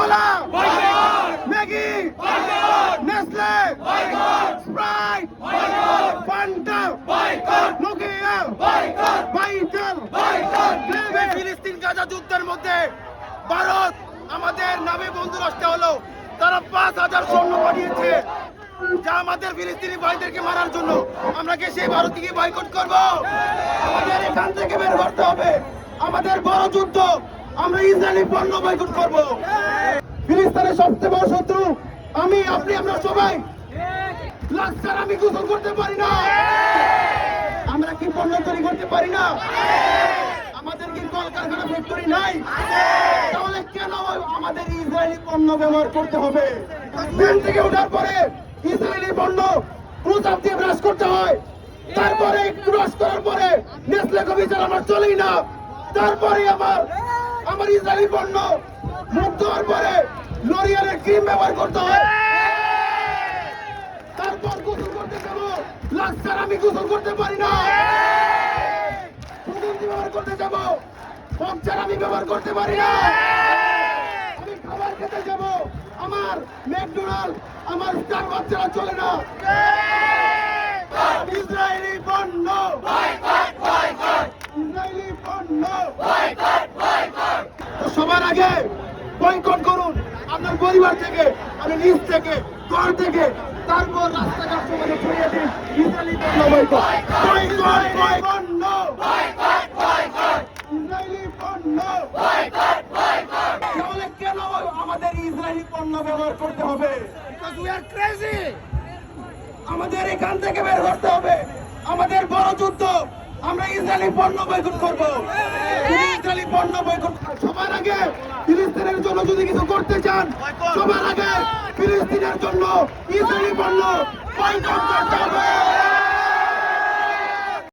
কোলা, Maggi, Nestle, Sprite, Fanta, Nokia, Vital. ফিলিস্তিন Gaza যুদ্ধের মধ্যে ভারত আমাদের নামে বন্ধু রাষ্ট্র হলো। তারা 5,000 সৈন্য পাঠিয়েছে যা আমাদের ফিলিস্তিনি ভাইদেরকে মারার জন্য। আমরা কি সেই ভারতকে বয়কট করব? আমাদের এখান থেকে বের করতে হবে। আমাদের বড় যুদ্ধ, আমরা ইসরায়েলি পণ্য বয়কট করব। ফিলিস্তিনের সবচেয়ে বড় শত্রু আমি, আপনি, আমরা সবাই। লাক্সার আমি গোসল করতে পারি না। আমরা কি পণ্য তৈরি করতে পারি না? আমাদের কি কলকারখানা ফ্যাক্টরি নাই? তাহলে কেন আমাদের ইসরায়েলি পণ্য ব্যবহার করতে হবে? প্লেন থেকে ওঠার পরে ইসরায়েলি পণ্য প্রসাব দিয়ে ব্রাশ করতে হয়। তারপরে ব্রাশ করার পরে নেসলে কফি ছাড়া আমার চলেই না। তারপরে আমার ইসরায়েলি পণ্য মুখ ধোয়ার পরে লরিয়ালের ক্রিম ব্যবহার করতে হয়। তারপর গোসল করতে যাবো, লাক্সার আমি গোসল করতে পারি না। ব্যবহার করতে যাবো, পঞ্চার আমি ব্যবহার করতে পারি না। আমি খাবার খেতে যাব, আমার ম্যাকডোনাল্ড, আমার স্টারবাকস ছাড়া চলে না। ইসরায়েলি পণ্য ইসরায়েলি পণ্য তো সবার আগে বয়কট করুন আপনার পরিবার থেকে, আমি নিজ থেকে, ঘর থেকে, তারপর রাস্তাঘাট সমাজে ছড়িয়ে দিন ইসরায়েলি পণ্য বয়কট। পণ্য ইসরায়েলি পণ্য তাহলে কেন আমাদের ইসরায়েলি পণ্য ব্যবহার করতে হবে? আমাদের এখান থেকে বের করতে হবে। আমাদের বড় যুদ্ধ, আমরা ইসরায়েলি পণ্য বয়কট করব। ইসরায়েলি পণ্য বয়কট। সবার আগে ফিলিস্তিনের জন্য যদি কিছু করতে চান, সবার আগে ফিলিস্তিনের জন্য ইসরায়েলি পণ্য বয়কট করতে হবে।